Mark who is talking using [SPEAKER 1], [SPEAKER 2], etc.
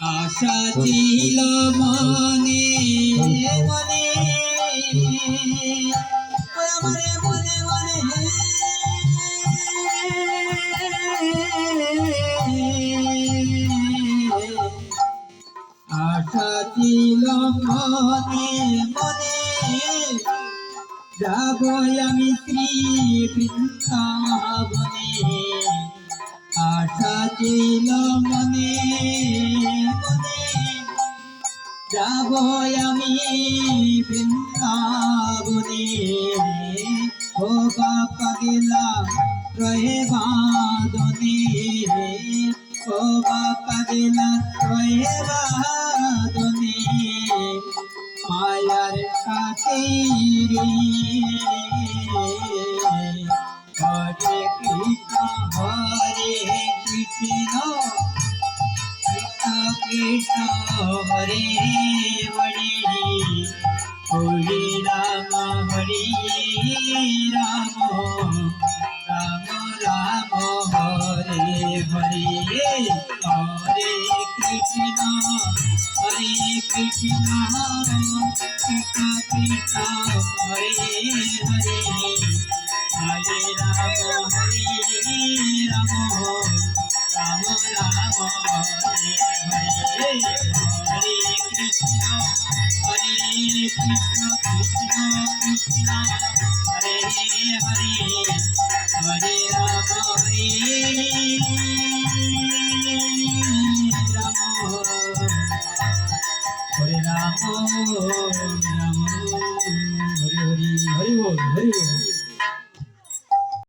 [SPEAKER 1] আশা ছিল মনে মনে মনে মনে মনে আশা ছিল মনে মনে যাব আমি শ্রী বৃন্দাবনে আশা ছিল মনে মনে যাব আমি বৃন্দাবনে ও বাপা গেলাম রয়ে বাঁধনে ও বাপা গেলাম রয়ে বাঁধনে মায়ার কাছে রে হরে কৃষ্ণ কৃষ্ণ কৃষ্ণ হরে হরে হরে রাম রাম রাম হরে হরে হরে কৃষ্ণ কৃষ্ণ কৃষ্ণ কৃষ্ণ হরে হরে হরে রাম রাম রাম রাম হরে হরে হরে কৃষ্ণ কৃষ্ণ কৃষ্ণ হরে হরে হরে রাম